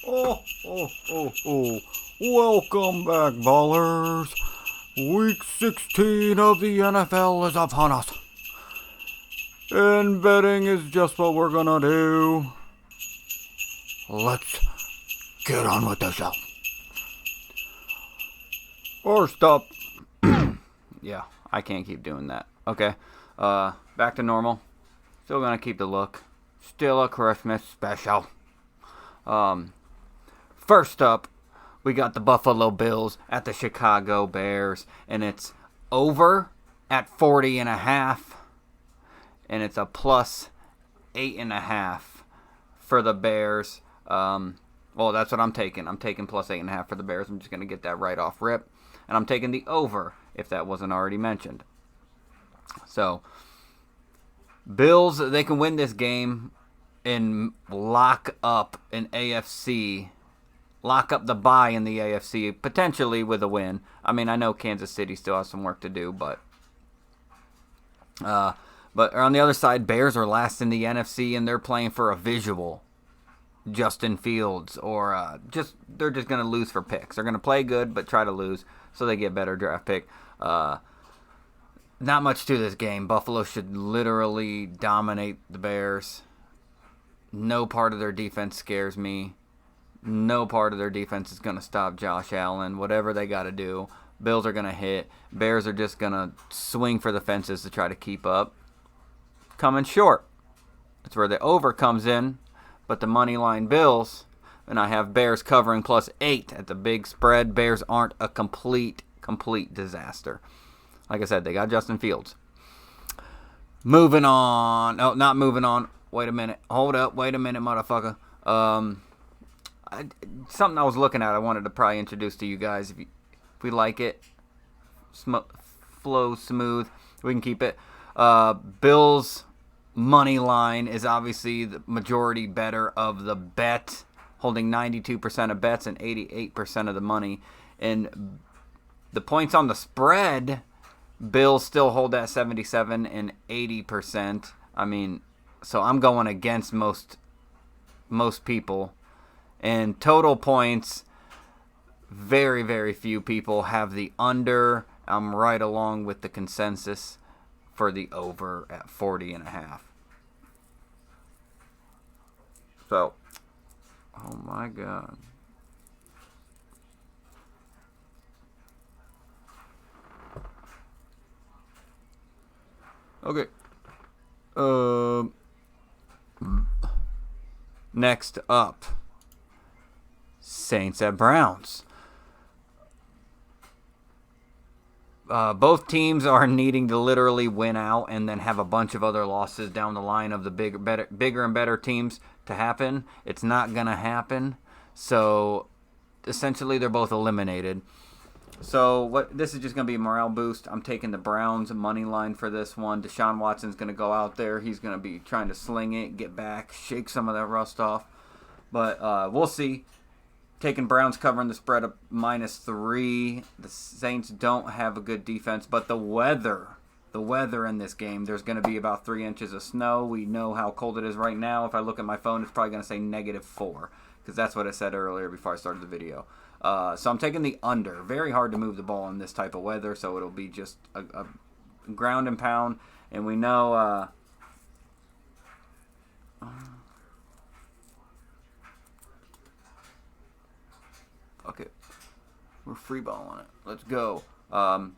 Oh. Welcome back, ballers. Week 16 of the NFL is upon us. And betting is just what we're gonna do. Let's get on with the show. First up. Yeah, I can't keep doing that. Okay. Back to normal. Still gonna keep the look. Still a Christmas special. First up, we got the Buffalo Bills at the Chicago Bears, and it's over at 40.5, and it's a plus 8.5 for the Bears. Well, that's what I'm taking. I'm taking plus 8.5 for the Bears. I'm just gonna get that right off rip, and I'm taking the over if that wasn't already mentioned. So, Bills, they can win this game and lock up an AFC. Lock up the bye in the AFC, potentially with a win. I mean, I know Kansas City still has some work to do, but on the other side, Bears are last in the NFC, and they're playing for a visual Justin Fields, or they're just going to lose for picks. They're going to play good, but try to lose, so they get better draft pick. Not much to this game. Buffalo should literally dominate the Bears. No part of their defense scares me. No part of their defense is going to stop Josh Allen. Whatever they got to do, Bills are going to hit. Bears are just going to swing for the fences to try to keep up. Coming short. That's where the over comes in. But the money line Bills, and I have Bears covering plus 8 at the big spread. Bears aren't a complete disaster. Like I said, they got Justin Fields. Moving on. Oh, not moving on. Wait a minute. Hold up. Wait a minute, motherfucker. Something I was looking at, I wanted to probably introduce to you guys. If we like it, flow smooth, we can keep it. Bills money line is obviously the majority better of the bet, holding 92% of bets and 88% of the money. And the points on the spread, Bills still hold that 77 and 80%. I mean, so I'm going against most people. And total points, very, very few people have the under. I'm right along with the consensus for the over at 40.5. So, oh my God. Okay. Next up. Saints at Browns. Both teams are needing to literally win out and then have a bunch of other losses down the line of the bigger and better teams to happen. It's not going to happen. So, essentially, they're both eliminated. So, this is just going to be a morale boost. I'm taking the Browns money line for this one. Deshaun Watson's going to go out there. He's going to be trying to sling it, get back, shake some of that rust off. But we'll see. Taking Browns covering the spread of -3. The Saints don't have a good defense, but the weather in this game, there's going to be about 3 inches of snow. We know how cold it is right now. If I look at my phone, it's probably going to say -4, because that's what I said earlier before I started the video. So I'm taking the under. Very hard to move the ball in this type of weather, so it'll be just a ground and pound. And we know... Okay, we're free balling it. Let's go. Like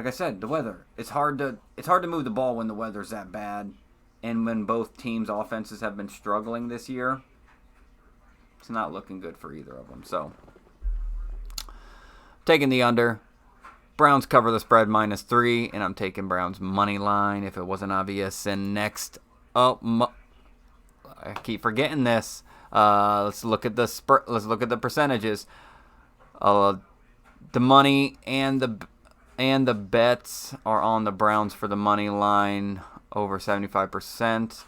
I said, the weather. It's hard to move the ball when the weather's that bad, and when both teams' offenses have been struggling this year. It's not looking good for either of them. So, taking the under. Browns cover the spread -3, and I'm taking Browns money line if it wasn't obvious. And next up, I keep forgetting this. Let's look at the percentages. The money and the bets are on the Browns for the money line, over 75%.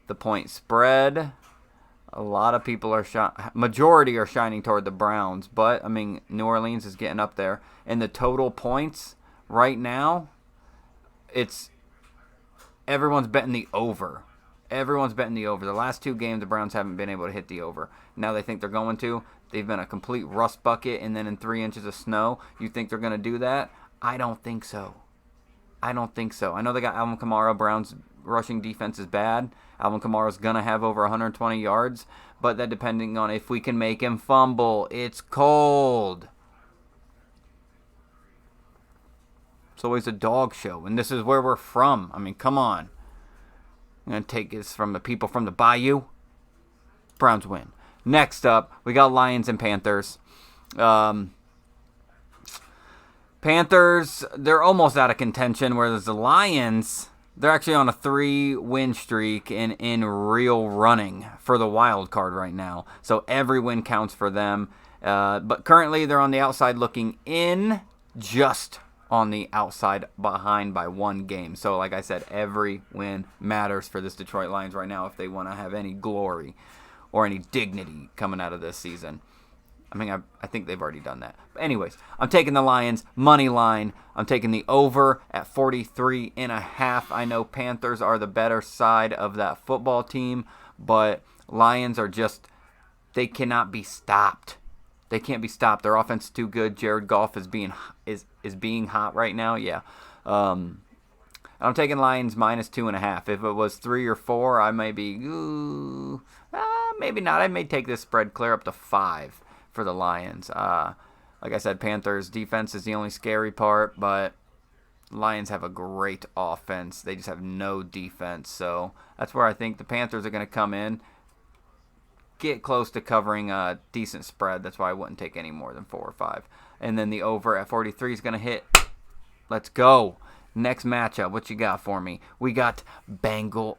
The point spread, a lot of people majority are shining toward the Browns, but I mean New Orleans is getting up there. And the total points right now, it's everyone's betting the over. Everyone's betting the over. The last 2 games, the Browns haven't been able to hit the over. Now they think they're going to. They've been a complete rust bucket, and then in 3 inches of snow, you think they're going to do that? I don't think so. I don't think so. I know they got Alvin Kamara. Browns' rushing defense is bad. Alvin Kamara's going to have over 120 yards, but that depending on if we can make him fumble. It's cold. It's always a dog show, and this is where we're from. I mean, come on. I'm going to take this from the people from the Bayou. Browns win. Next up, we got Lions and Panthers. Panthers, they're almost out of contention, whereas the Lions, they're actually on a 3-win streak in real running for the wild card right now. So every win counts for them. But currently, they're on the outside looking in, just on the outside behind by 1 game. So like I said, every win matters for this Detroit Lions right now if they want to have any glory or any dignity coming out of this season. I mean, I think they've already done that. But anyways, I'm taking the Lions money line. I'm taking the over at 43.5. I know Panthers are the better side of that football team, but Lions are just, they cannot be stopped. They can't be stopped. Their offense is too good. Jared Goff is being hot right now. Yeah. I'm taking Lions minus 2.5. If it was 3 or 4, I may be, maybe not. I may take this spread clear up to 5 for the Lions. Like I said, Panthers' defense is the only scary part, but Lions have a great offense. They just have no defense. So that's where I think the Panthers are going to come in, get close to covering a decent spread. That's why I wouldn't take any more than 4 or 5. And then the over at 43 is going to hit. Let's go. Next matchup, what you got for me? We got Bengal.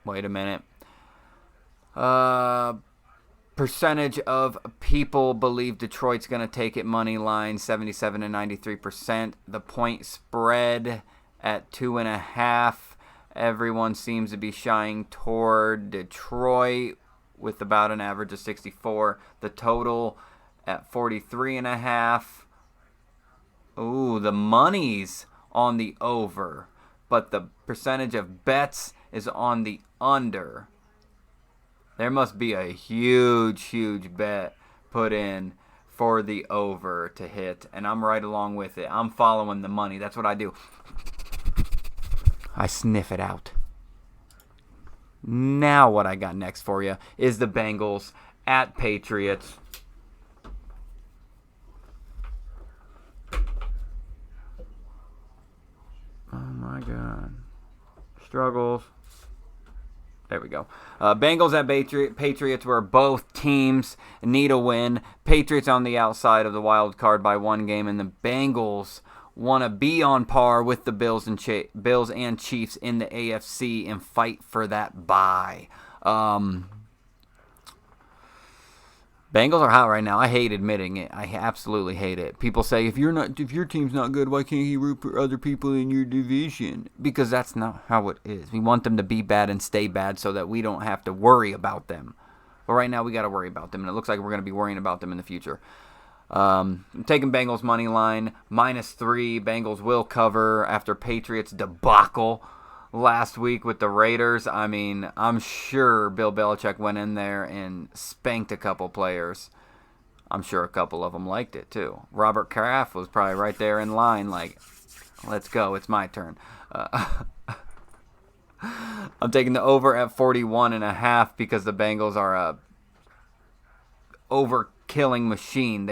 Wait a minute. Percentage of people believe Detroit's going to take it money line, 77 and 93%. The point spread at 2.5. Everyone seems to be shying toward Detroit with about an average of 64. The total at 43.5. Ooh, the money's on the over, but the percentage of bets is on the under. There must be a huge bet put in for the over to hit, and I'm right along with it. I'm following the money. That's what I do. I sniff it out. Now what I got next for you is the Bengals at Patriots. Oh my God. Struggles. There we go. Bengals at Patriots, where both teams need a win. Patriots on the outside of the wild card by 1 game, and the Bengals want to be on par with the Bills and Chiefs in the AFC and fight for that bye. Bengals are hot right now. I hate admitting it. I absolutely hate it. People say, if your team's not good, why can't you root for other people in your division? Because that's not how it is. We want them to be bad and stay bad so that we don't have to worry about them. But right now we got to worry about them, and it looks like we're going to be worrying about them in the future. I'm taking Bengals money line, -3. Bengals will cover after Patriots debacle last week with the Raiders. I mean, I'm sure Bill Belichick went in there and spanked a couple players. I'm sure a couple of them liked it too. Robert Kraft was probably right there in line like, let's go, it's my turn. I'm taking the over at 41.5 because the Bengals are a overkilling machine.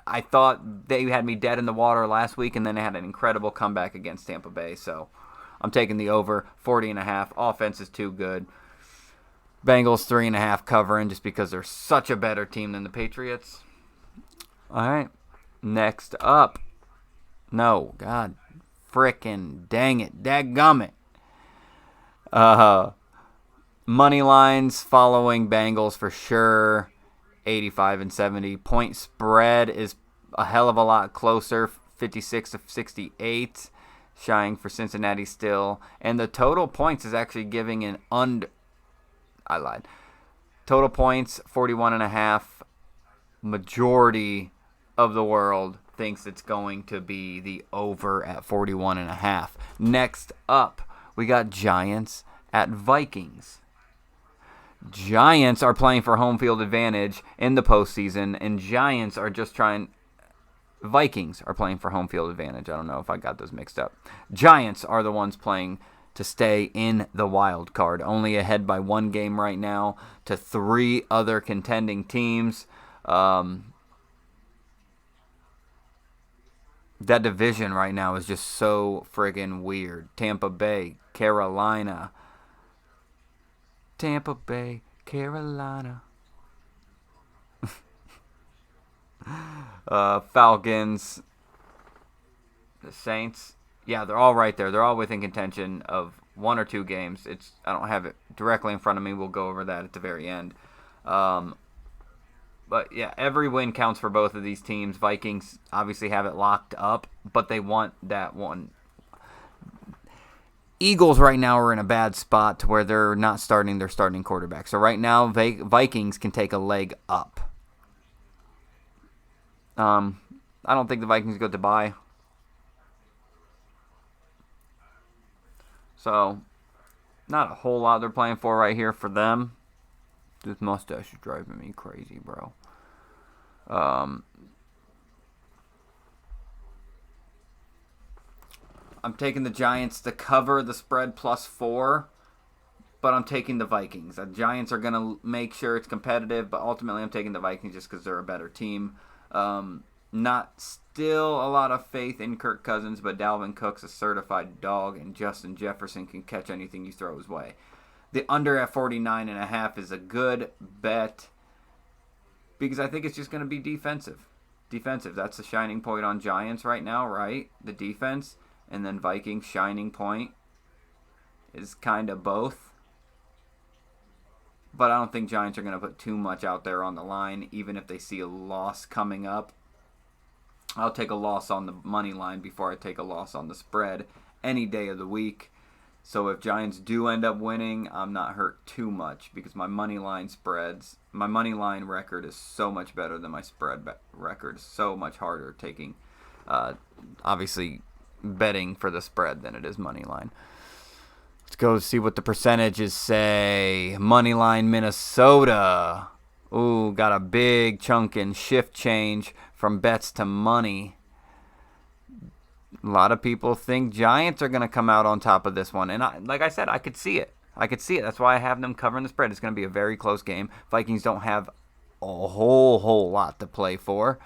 I thought they had me dead in the water last week, and then they had an incredible comeback against Tampa Bay. So I'm taking the over, 40.5. Offense is too good. Bengals 3.5 covering just because they're such a better team than the Patriots. All right, next up. No, God, frickin' dang it, dadgummit. Money lines following Bengals for sure. 85 and 70. Point spread is a hell of a lot closer, 56 to 68, shying for Cincinnati still. And the total points is actually giving an under. I lied. Total points 41.5. Majority of the world thinks it's going to be the over at 41.5. Next up, we got Giants at Vikings. Giants are playing for home field advantage in the postseason, and Vikings are playing for home field advantage. I don't know if I got those mixed up. Giants are the ones playing to stay in the wild card, only ahead by 1 game right now to 3 other contending teams. That division right now is just so friggin' weird. Tampa Bay, Carolina. Tampa Bay, Carolina. Falcons, the Saints. Yeah, they're all right there. They're all within contention of 1 or 2 games. I don't have it directly in front of me. We'll go over that at the very end. But yeah, every win counts for both of these teams. Vikings obviously have it locked up, but they want that one. Eagles right now are in a bad spot to where they're not starting their starting quarterback. So right now, Vikings can take a leg up. I don't think the Vikings go to bye. So, not a whole lot they're playing for right here for them. This mustache is driving me crazy, bro. I'm taking the Giants to cover the spread +4, but I'm taking the Vikings. The Giants are going to make sure it's competitive, but ultimately I'm taking the Vikings just because they're a better team. Not still a lot of faith in Kirk Cousins, but Dalvin Cook's a certified dog, and Justin Jefferson can catch anything you throw his way. The under at 49.5 is a good bet because I think it's just going to be defensive. That's the shining point on Giants right now, right? The defense. And then Vikings' shining point is kind of both. But I don't think Giants are going to put too much out there on the line, even if they see a loss coming up. I'll take a loss on the money line before I take a loss on the spread any day of the week. So if Giants do end up winning, I'm not hurt too much because my money line record is so much better than my spread record. So much harder taking, obviously, betting for the spread than it is money line. Let's go see what the percentages say. Money line Minnesota. Ooh, got a big chunk in shift change from bets to money. A lot of people think Giants are going to come out on top of this one. And like I said, I could see it. That's why I have them covering the spread. It's going to be a very close game. Vikings don't have a whole lot to play for.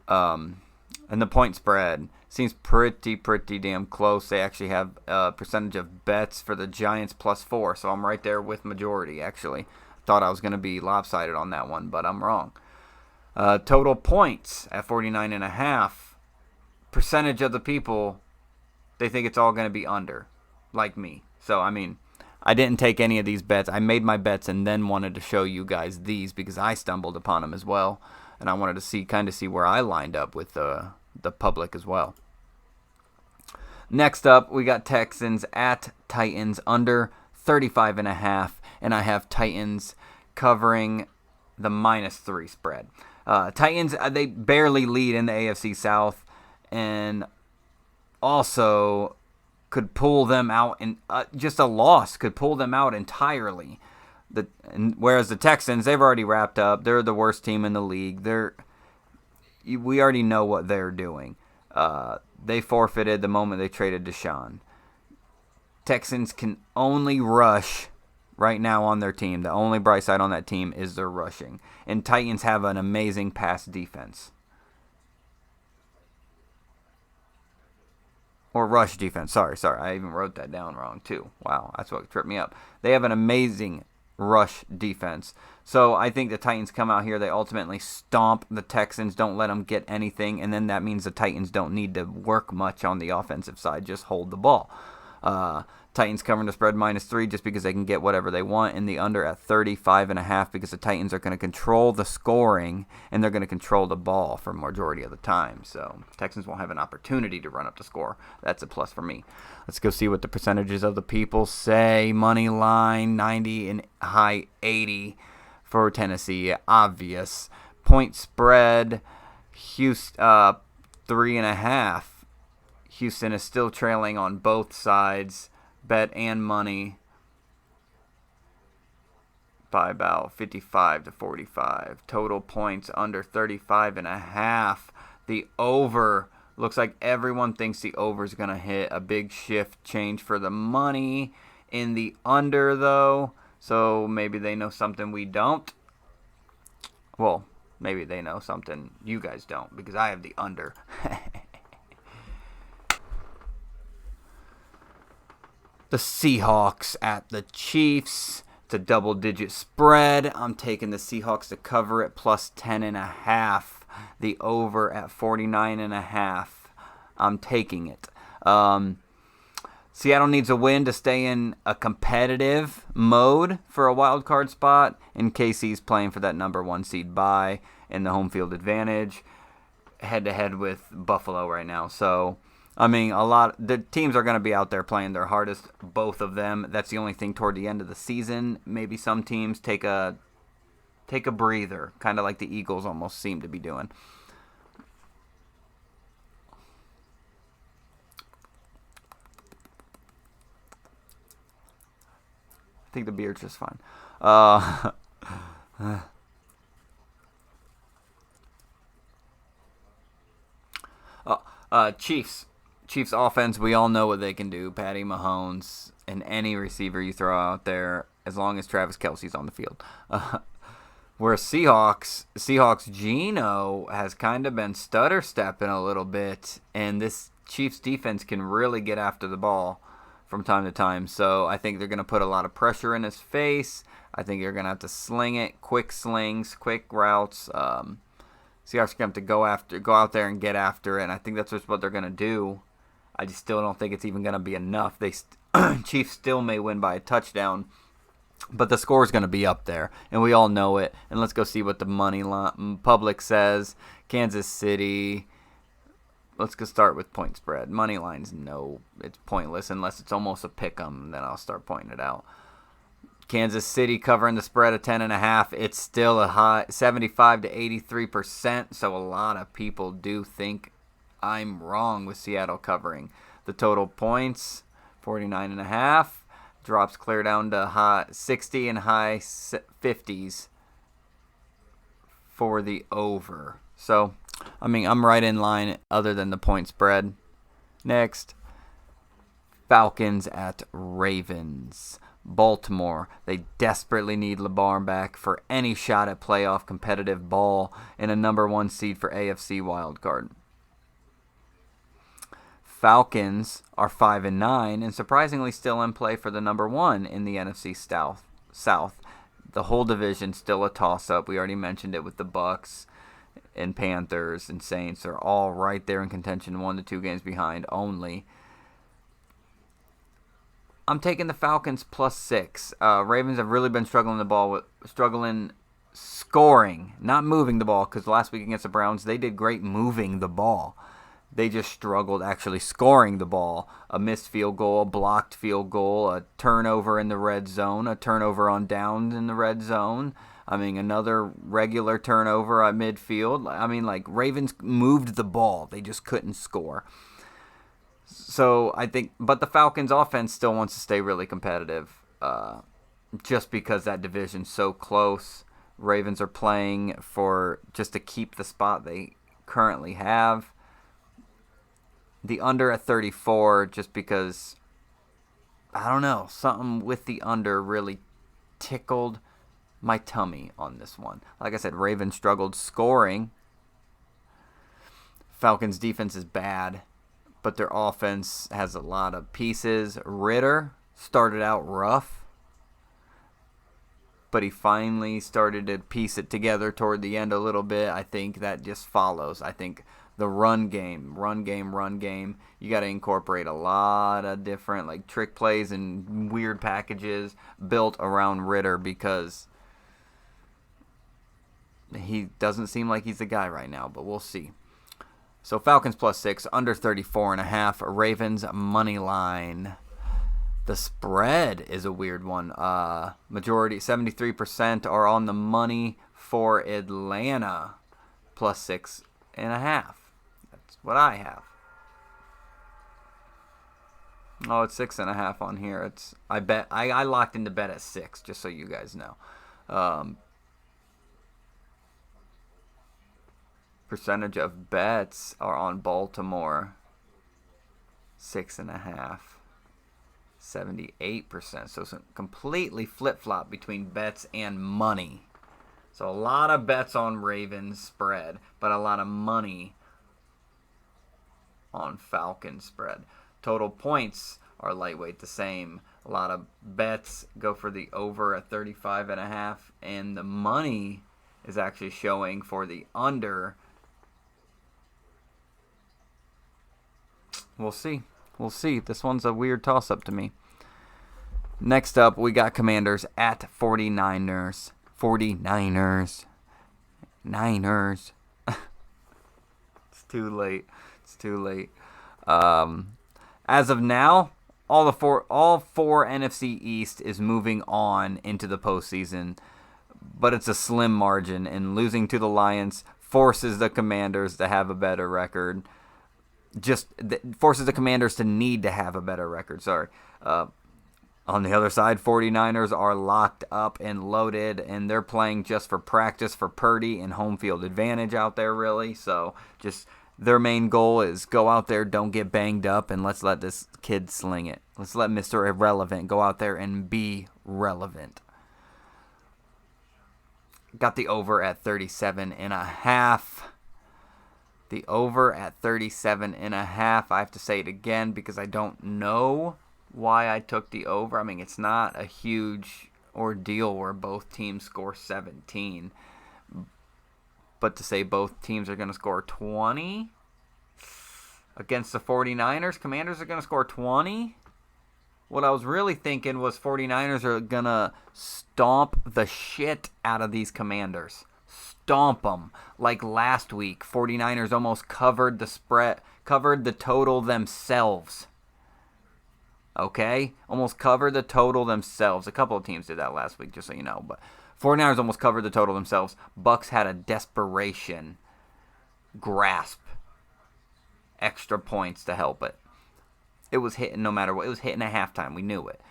And the point spread seems pretty damn close. They actually have a percentage of bets for the Giants +4. So I'm right there with majority, actually. Thought I was going to be lopsided on that one, but I'm wrong. Total points at 49.5. Percentage of the people, they think it's all going to be under, like me. So, I mean, I didn't take any of these bets. I made my bets and then wanted to show you guys these because I stumbled upon them as well. And I wanted to see where I lined up with the public as well. Next up, we got Texans at Titans under 35.5. And I have Titans covering the -3 spread. Titans, they barely lead in the AFC South. And also could pull them out, and just a loss could pull them out entirely. Whereas the Texans, they've already wrapped up. They're the worst team in the league. We already know what they're doing. They forfeited the moment they traded Deshaun. Texans can only rush right now on their team. The only bright side on that team is their rushing. And Titans have an amazing pass defense. Or rush defense. Sorry. I even wrote that down wrong, too. Wow, that's what tripped me up. They have an amazing rush defense. So I think the Titans come out here. They ultimately stomp the Texans, don't let them get anything. And then that means the Titans don't need to work much on the offensive side. Just hold the ball. Titans covering the spread -3 just because they can get whatever they want, and the under at 35.5 because the Titans are going to control the scoring and they're going to control the ball for majority of the time. So Texans won't have an opportunity to run up the score. That's a plus for me. Let's go see what the percentages of the people say. Money line 90 and high 80 for Tennessee. Obvious. Point spread Houston, 3.5. Houston is still trailing on both sides, bet and money, by about 55 to 45. Total points under 35.5. The over looks like everyone thinks the over is going to hit. A big shift change for the money in the under, though. So maybe they know something we don't. Well, maybe they know something you guys don't, because I have the under. The Seahawks at the Chiefs. It's a double-digit spread. I'm taking the Seahawks to cover it plus 10.5. The over at 49.5. I'm taking it. Seattle needs a win to stay in a competitive mode for a wild card spot, and KC's playing for that number 1 seed bye in the home field advantage, head-to-head with Buffalo right now. So, I mean, the teams are going to be out there playing their hardest, both of them. That's the only thing toward the end of the season. Maybe some teams take a breather, kind of like the Eagles almost seem to be doing. I think the beer's just fine. Chiefs. Chiefs offense, we all know what they can do. Patty Mahomes and any receiver you throw out there, as long as Travis Kelce's on the field. Whereas Seahawks Geno has kind of been stutter-stepping a little bit, and this Chiefs defense can really get after the ball from time to time. So I think they're going to put a lot of pressure in his face. I think you're going to have to sling it, quick slings, quick routes. Seahawks are going to have to go out there and get after it, and I think that's just what they're going to do. I just still don't think it's even going to be enough. Chiefs still may win by a touchdown, but the score is going to be up there, and we all know it. And let's go see what the money public says. Kansas City. Let's go start with point spread. Money lines, no, it's pointless unless it's almost a pick 'em. Then I'll start pointing it out. Kansas City covering the spread of 10.5. It's still a high 75 to 83%. So a lot of people do think I'm wrong with Seattle covering. The total points 49.5 drops clear down to high 60 and high 50s for the over. So, I mean, I'm right in line other than the point spread. Next, Falcons at Ravens. Baltimore, they desperately need LeBron back for any shot at playoff competitive ball and a number 1 seed for AFC wildcard. Falcons are 5-9 and surprisingly still in play for the number 1 in the NFC South. The whole division still a toss-up. We already mentioned it with the Bucks and Panthers and Saints. They're all right there in contention, 1 to 2 games behind only. I'm taking the Falcons plus 6. Ravens have really been struggling scoring, not moving the ball, because last week against the Browns, they did great moving the ball. They just struggled actually scoring the ball. A missed field goal, a blocked field goal, a turnover in the red zone, a turnover on downs in the red zone. I mean, another regular turnover at midfield. I mean, like, Ravens moved the ball. They just couldn't score. So I think, but the Falcons offense still wants to stay really competitive, just because that division's so close. Ravens are playing for just to keep the spot they currently have. The under at 34, just because, I don't know, something with the under really tickled my tummy on this one. Like I said, Ravens struggled scoring. Falcons defense is bad, but their offense has a lot of pieces. Ritter started out rough, but he finally started to piece it together toward the end a little bit. I think that just follows. I think the run game. You got to incorporate a lot of different like trick plays and weird packages built around Ritter, because he doesn't seem like he's the guy right now, but we'll see. So Falcons plus 6, under 34.5. Ravens money line. The spread is a weird one. Majority, 73% are on the money for Atlanta plus 6 That's what I have. Oh, it's 6.5 on here. I locked in the bet at 6, just so you guys know. Percentage of bets are on Baltimore. 6.5. 78%. So it's completely flip-flop between bets and money. So a lot of bets on Ravens spread, but a lot of money on Falcons spread. Total points are lightweight the same. A lot of bets go for the over at 35.5, and the money is actually showing for the under. We'll see. We'll see. This one's a weird toss-up to me. Next up, we got Commanders at 49ers. 49ers. Niners. It's too late. It's too late. As of now, all four NFC East is moving on into the postseason, but it's a slim margin, and losing to the Lions forces the Commanders to have a better record. Forces the Commanders to need to have a better record. Sorry. On the other side, 49ers are locked up and loaded, and they're playing just for practice for Purdy and home field advantage out there, really. So just their main goal is go out there, don't get banged up, and let's let this kid sling it. Let's let Mr. Irrelevant go out there and be relevant. Got the over at 37.5. The over at 37.5. I have to say it again because I don't know why I took the over. I mean, it's not a huge ordeal where both teams score 17. But to say both teams are going to score 20 against the 49ers, Commanders are going to score 20? What I was really thinking was 49ers are going to stomp the shit out of these Commanders. Stomp them. Like last week, 49ers almost covered the spread, covered the total themselves. Okay? Almost covered the total themselves. A couple of teams did that last week, just so you know. But 49ers almost covered the total themselves. Bucks had a desperation grasp extra points to help it. It was hitting no matter what. It was hitting at halftime. We knew it.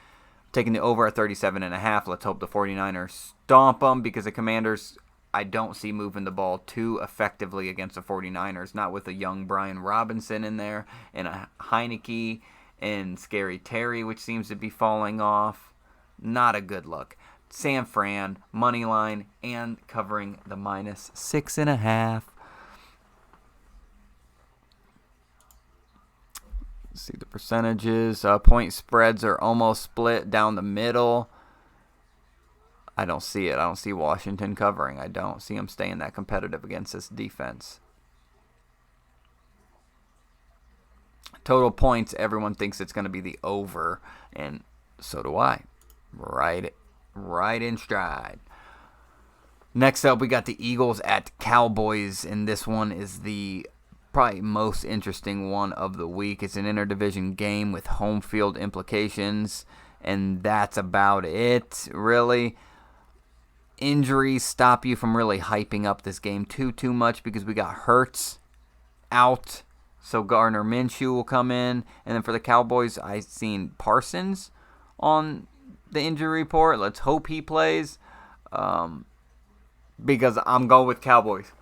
Taking the over at 37.5. Let's hope the 49ers stomp them because the Commanders, I don't see moving the ball too effectively against the 49ers. Not with a young Brian Robinson in there and a Heineke and Scary Terry, which seems to be falling off. Not a good look. San Fran, money line, and covering the -6.5. Let's see the percentages. Point spreads are almost split down the middle. I don't see it. I don't see Washington covering. I don't see them staying that competitive against this defense. Total points, everyone thinks it's going to be the over, and so do I. Right in stride. Next up, we got the Eagles at Cowboys, and this one is the probably most interesting one of the week. It's an interdivision game with home field implications, and that's about it, really. Injuries stop you from really hyping up this game too much because we got Hurts out. So Gardner Minshew will come in. And then for the Cowboys, I've seen Parsons on the injury report. Let's hope he plays. Because I'm going with Cowboys.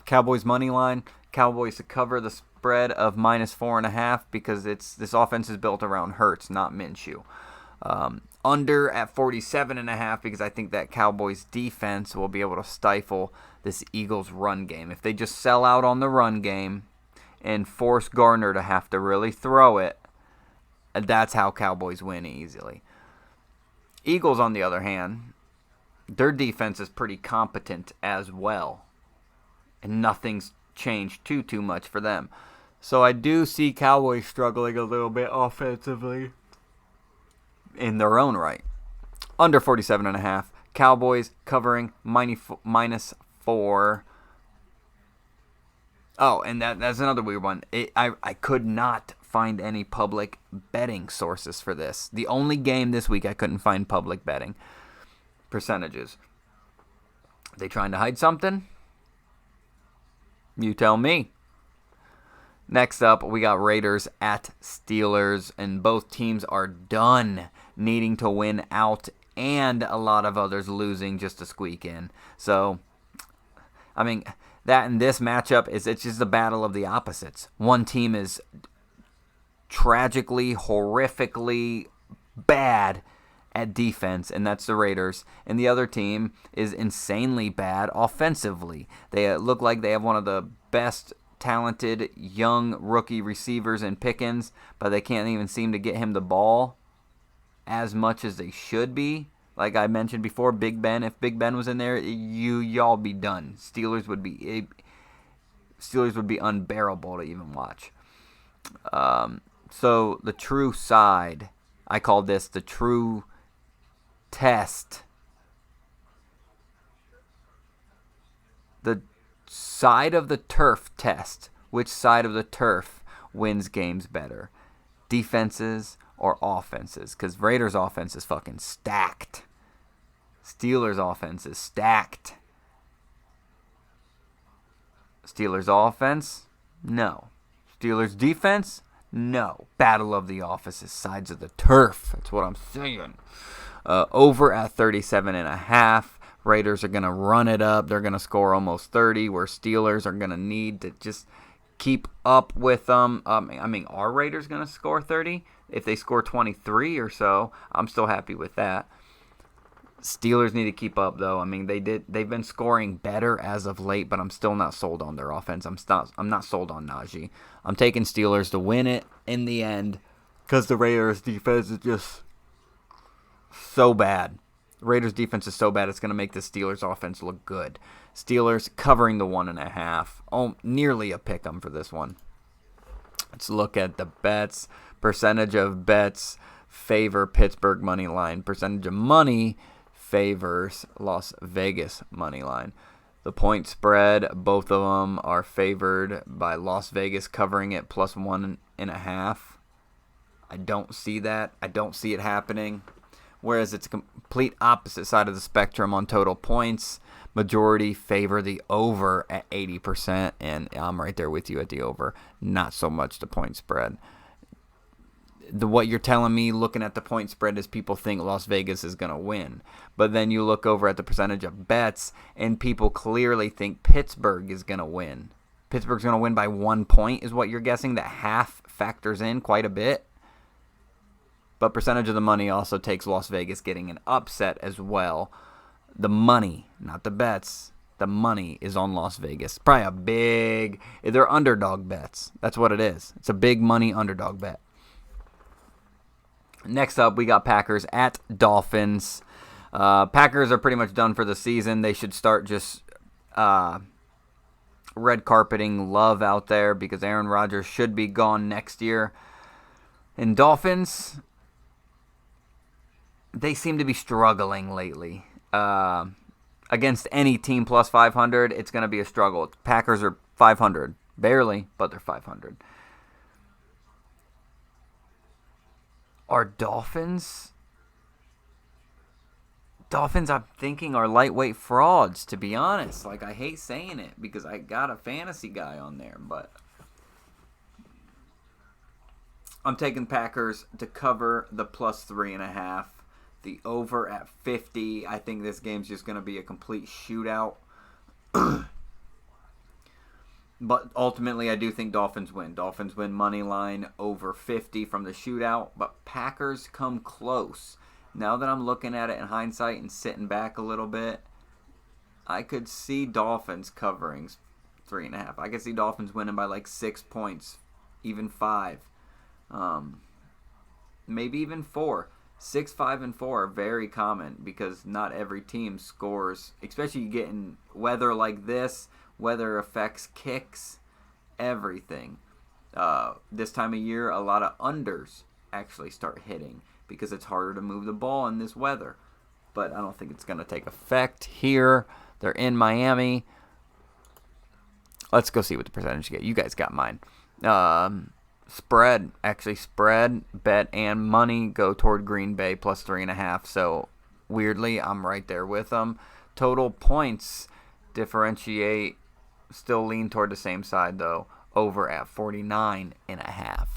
Cowboys money line. Cowboys to cover the spread of -4.5 because this offense is built around Hurts, not Minshew. Under at 47.5 because I think that Cowboys defense will be able to stifle this Eagles run game. If they just sell out on the run game and force Gardner to have to really throw it, that's how Cowboys win easily. Eagles, on the other hand, their defense is pretty competent as well. And nothing's changed too much for them. So I do see Cowboys struggling a little bit offensively in their own right. Under 47.5. Cowboys covering -4. Oh, and that's another weird one. I could not find any public betting sources for this. The only game this week I couldn't find public betting percentages. Are they trying to hide something? You tell me. Next up, we got Raiders at Steelers, and both teams are done needing to win out, and a lot of others losing just to squeak in. So, I mean, that in this matchup it's just a battle of the opposites. One team is tragically, horrifically bad at defense, and that's the Raiders. And the other team is insanely bad offensively. They look like they have one of the best talented young rookie receivers in Pickens, but they can't even seem to get him the ball as much as they should be. Like I mentioned before, Big Ben, if Big Ben was in there, y'all be done. Steelers would be unbearable to even watch. So the true side, I call this the true test. The side of the turf test. Which side of the turf wins games better? Defenses or offenses? Because Raiders' offense is fucking stacked. Steelers' offense is stacked. Steelers' offense? No. Steelers' defense? No. Battle of the offices, sides of the turf. That's what I'm saying. Over at 37.5. Raiders are going to run it up. They're going to score almost 30, where Steelers are going to need to just keep up with them. I mean, are Raiders going to score 30? If they score 23 or so, I'm still happy with that. Steelers need to keep up, though. I mean, they've been scoring better as of late, but I'm still not sold on their offense. I'm not sold on Najee. I'm taking Steelers to win it in the end because the Raiders' defense is just so bad. Raiders' defense is so bad it's going to make the Steelers' offense look good. Steelers covering the 1.5. Oh, nearly a pick 'em for this one. Let's look at the bets. Percentage of bets favor Pittsburgh money line. Percentage of money favors Las Vegas money line. The point spread, both of them are favored by Las Vegas covering it plus 1.5. I don't see that. I don't see it happening. Whereas it's a complete opposite side of the spectrum on total points. Majority favor the over at 80%, and I'm right there with you at the over. Not so much the point spread. What you're telling me looking at the point spread is people think Las Vegas is going to win. But then you look over at the percentage of bets, and people clearly think Pittsburgh is going to win. Pittsburgh's going to win by 1 point is what you're guessing. That half factors in quite a bit. But percentage of the money also takes Las Vegas getting an upset as well. The money, not the bets, the money is on Las Vegas. Probably they're underdog bets. That's what it is. It's a big money underdog bet. Next up, we got Packers at Dolphins. Packers are pretty much done for the season. They should start just red carpeting love out there because Aaron Rodgers should be gone next year. And Dolphins, they seem to be struggling lately. Against any team plus 500, it's going to be a struggle. Packers are 500. Barely, but they're 500. Are Dolphins, I'm thinking, are lightweight frauds, to be honest. Like, I hate saying it because I got a fantasy guy on there, but I'm taking Packers to cover the plus 3.5. The over at 50. I think this game's just going to be a complete shootout. But ultimately, I do think Dolphins win. Dolphins win money line over 50 from the shootout. But Packers come close. Now that I'm looking at it in hindsight and sitting back a little bit, I could see Dolphins covering 3.5. I could see Dolphins winning by like 6 points, even 5. Maybe even 4. 6, 5, and 4 are very common because not every team scores, especially getting weather like this. Weather affects kicks, everything. This time of year, a lot of unders actually start hitting because it's harder to move the ball in this weather. But I don't think it's going to take effect here. They're in Miami. Let's go see what the percentage you get. You guys got mine. Spread, bet, and money go toward Green Bay plus 3.5. So, weirdly, I'm right there with them. Total points differentiate Still lean toward the same side, though. Over at 49.5.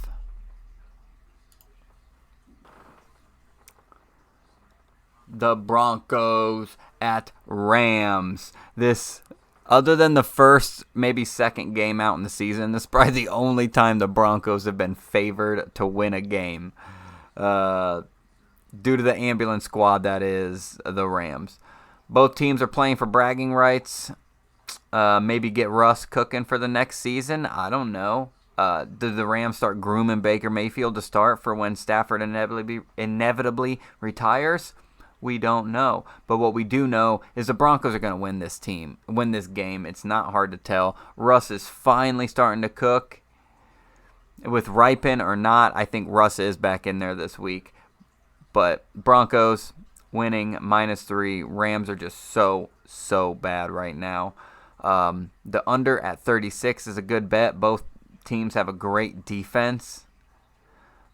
The Broncos at Rams. This, other than the first, maybe second game out in the season, this is probably the only time the Broncos have been favored to win a game. Due to the ambulance squad that is the Rams. Both teams are playing for bragging rights. Maybe get Russ cooking for the next season. I don't know. Do the Rams start grooming Baker Mayfield to start for when Stafford inevitably retires? We don't know. But what we do know is the Broncos are going to win this game. It's not hard to tell. Russ is finally starting to cook. With Ripon or not, I think Russ is back in there this week. But Broncos winning -3. Rams are just so bad right now. The under at 36 is a good bet. Both teams have a great defense.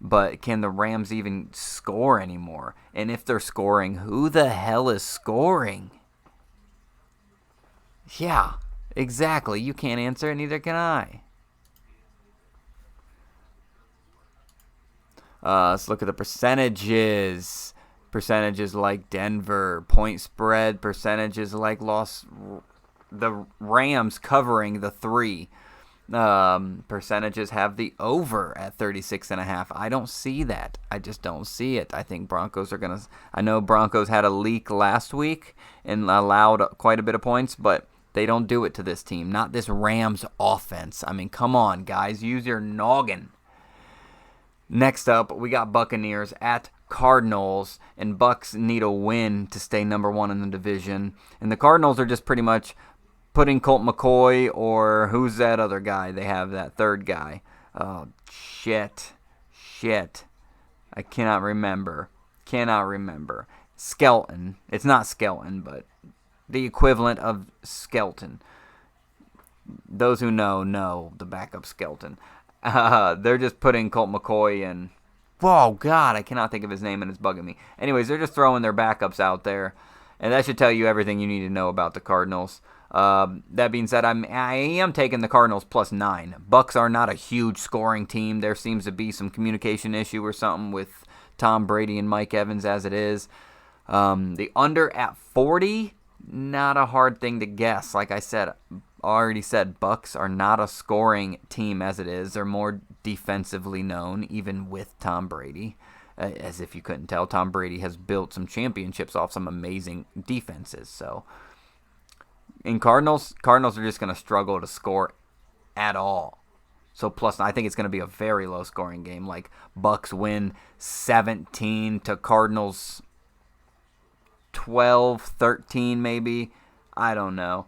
But can the Rams even score anymore? And if they're scoring, who the hell is scoring? Yeah, exactly. You can't answer it, neither can I. Let's look at the percentages. Percentages like Denver. Point spread. Percentages like the Rams covering the 3. Percentages have the over at 36.5. I don't see that. I just don't see it. I think Broncos are going to... I know Broncos had a leak last week and allowed quite a bit of points, but they don't do it to this team. Not this Rams offense. I mean, come on, guys. Use your noggin. Next up, we got Buccaneers at Cardinals, and Bucs need a win to stay number 1 in the division. And the Cardinals are just pretty much putting Colt McCoy, or who's that other guy? They have that third guy. Oh, shit. I cannot remember. Skelton. It's not Skelton, but the equivalent of Skelton. Those who know the backup Skelton. They're just putting Colt McCoy in. Whoa, God, I cannot think of his name and it's bugging me. Anyways, they're just throwing their backups out there. And that should tell you everything you need to know about the Cardinals. That being said, I am taking the Cardinals +9. Bucs are not a huge scoring team. There seems to be some communication issue or something with Tom Brady and Mike Evans as it is. The under at 40, not a hard thing to guess. Like I already said, Bucs are not a scoring team as it is. They're more defensively known, even with Tom Brady. As if you couldn't tell, Tom Brady has built some championships off some amazing defenses. So, in Cardinals are just going to struggle to score at all. So plus, I think it's going to be a very low scoring game. Like Bucs win 17 to Cardinals 12, 13 maybe. I don't know.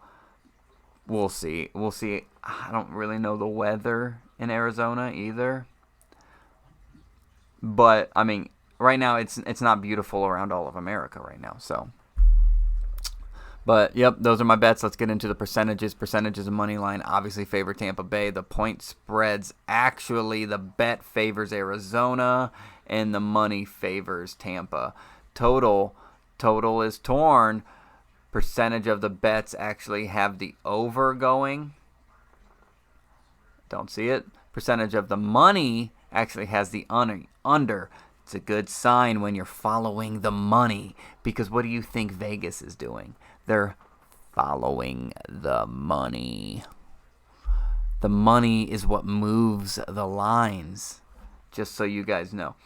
We'll see. I don't really know the weather in Arizona either. But, I mean, right now it's not beautiful around all of America right now. So, but, yep, those are my bets. Let's get into the percentages. Percentages of money line obviously favor Tampa Bay. The point spreads, actually, the bet favors Arizona, and the money favors Tampa. Total is torn. Percentage of the bets actually have the over going. Don't see it. Percentage of the money actually has the under. It's a good sign when you're following the money, because what do you think Vegas is doing? They're following the money. The money is what moves the lines, just so you guys know.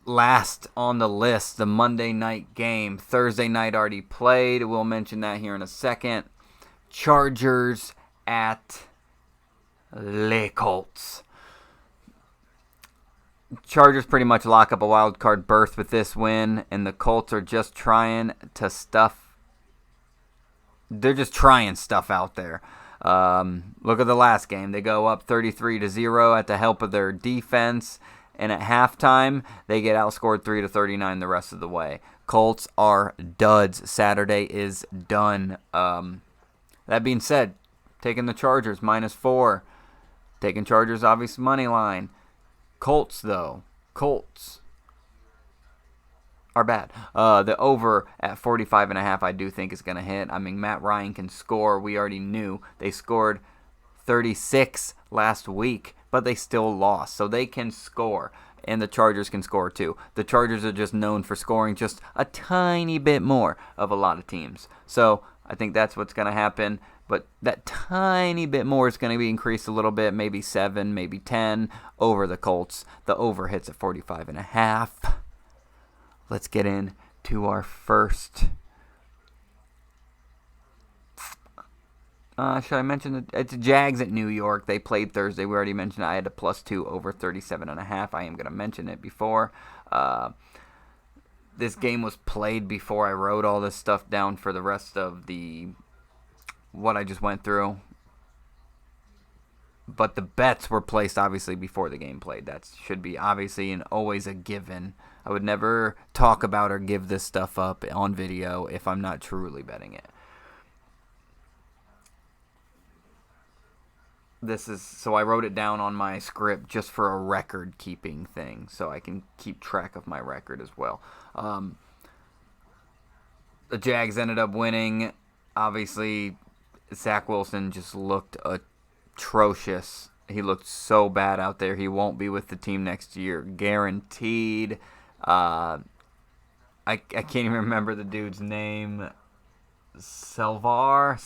Last on the list, the Monday night game. Thursday night already played. We'll mention that here in a second. Chargers at Les Colts. Chargers pretty much lock up a wild card berth with this win, and the Colts are just trying to stuff. They're just trying stuff out there. Look at the last game. They go up 33-0 at the help of their defense, and at halftime they get outscored 3-39 the rest of the way. Colts are duds. Saturday is done. That being said, taking the Chargers -4. Taking Chargers, obvious money line. Colts, though. Colts are bad. The over at 45.5, I do think is going to hit. I mean, Matt Ryan can score. We already knew they scored 36 last week, but they still lost. So they can score, and the Chargers can score too. The Chargers are just known for scoring just a tiny bit more of a lot of teams. So I think that's what's going to happen. But that tiny bit more is going to be increased a little bit, maybe 7, maybe 10 over the Colts. The over hits at 45.5. Let's get into our first. Should I mention it's Jags at New York? They played Thursday. We already mentioned I had a +2 over 37.5. I am going to mention it before. This game was played before I wrote all this stuff down for the rest of what I just went through. But the bets were placed obviously before the game played. That should be obviously and always a given. I would never talk about or give this stuff up on video if I'm not truly betting it. So I wrote it down on my script just for a record keeping thing, so I can keep track of my record as well. The Jags ended up winning. Obviously, Zach Wilson just looked atrocious. He looked so bad out there. He won't be with the team next year, guaranteed. I can't even remember the dude's name. Savier,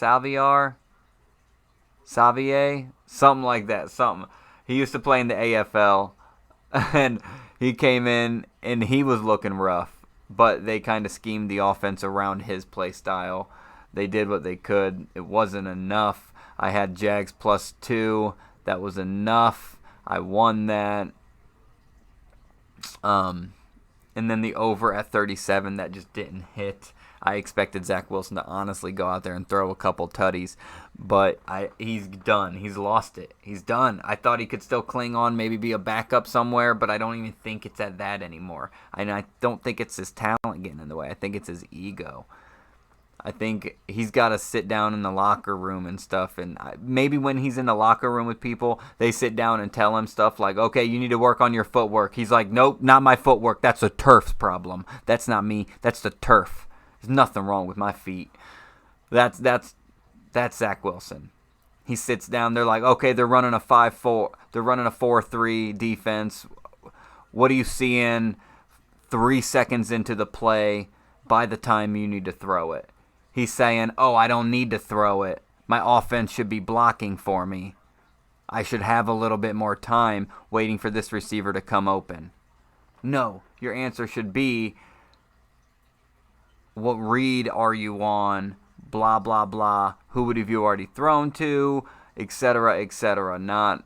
something like that. Something. He used to play in the AFL, and he came in and he was looking rough. But they kind of schemed the offense around his play style. They did what they could. It wasn't enough. I had Jags +2. That was enough. I won that. And then the over at 37, that just didn't hit. I expected Zach Wilson to honestly go out there and throw a couple tutties, but he's done. He's lost it. He's done. I thought he could still cling on, maybe be a backup somewhere, but I don't even think it's at that anymore. And I don't think it's his talent getting in the way. I think it's his ego. I think he's got to sit down in the locker room and stuff, and maybe when he's in the locker room with people, they sit down and tell him stuff like, okay, you need to work on your footwork. He's like, nope, not my footwork. That's the turf's problem. That's not me. That's the turf. There's nothing wrong with my feet. That's Zach Wilson. He sits down. They're like, okay, they're running a 5-4. They're running a 4-3 defense. What are you seeing 3 seconds into the play by the time you need to throw it? He's saying, oh, I don't need to throw it. My offense should be blocking for me. I should have a little bit more time waiting for this receiver to come open. No, your answer should be, what read are you on? Blah, blah, blah. Who would have you already thrown to? Etc., etc. Not,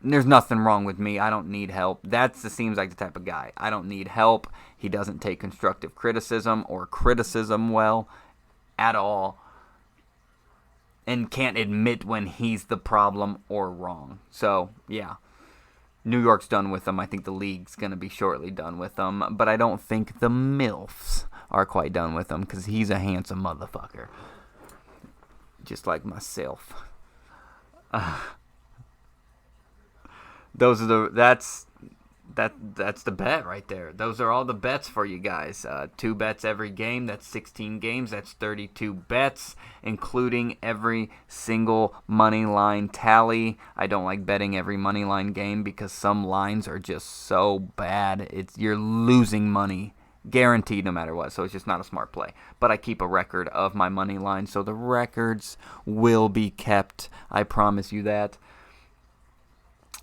there's nothing wrong with me. I don't need help. Seems like the type of guy. I don't need help. He doesn't take constructive criticism or criticism well at all, and can't admit when he's the problem or wrong. So, yeah. New York's done with him. I think the league's going to be shortly done with him. But I don't think the MILFs are quite done with him because he's a handsome motherfucker. Just like myself. That's the bet right there. Those are all the bets for you guys. 2 bets every game. That's 16 games. That's 32 bets, including every single money line tally. I don't like betting every money line game because some lines are just so bad. You're losing money, guaranteed, no matter what. So it's just not a smart play. But I keep a record of my money line, so the records will be kept. I promise you that.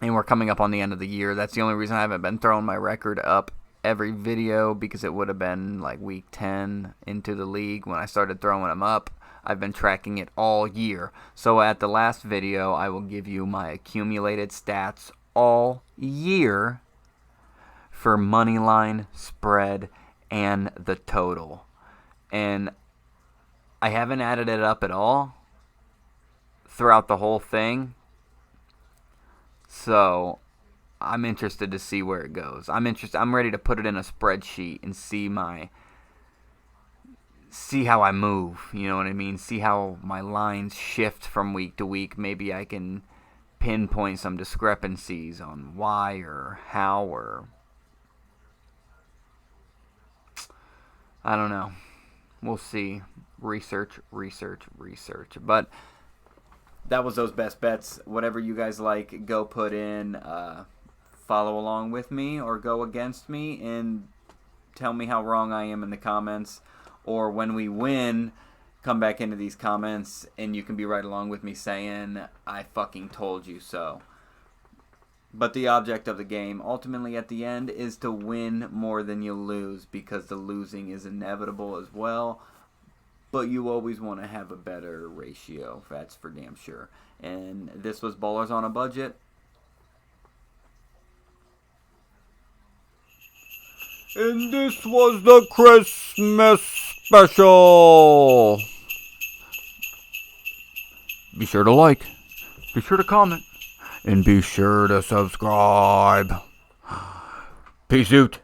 And we're coming up on the end of the year. That's the only reason I haven't been throwing my record up every video, because it would have been like week 10 into the league when I started throwing them up. I've been tracking it all year. So at the last video, I will give you my accumulated stats all year for moneyline, spread, and the total. And I haven't added it up at all throughout the whole thing. So I'm interested to see where it goes. I'm ready to put it in a spreadsheet and see how I move. You know what I mean? See how my lines shift from week to week. Maybe I can pinpoint some discrepancies on why or how or I don't know. We'll see. Research. But that was those best bets. Whatever you guys like, go put in. Follow along with me or go against me and tell me how wrong I am in the comments. Or when we win, come back into these comments and you can be right along with me saying, I fucking told you so. But the object of the game, ultimately at the end, is to win more than you lose, because the losing is inevitable as well. But you always want to have a better ratio, that's for damn sure. And this was Ballers on a Budget. And this was the Christmas special. Be sure to like, be sure to comment, and be sure to subscribe. Peace out.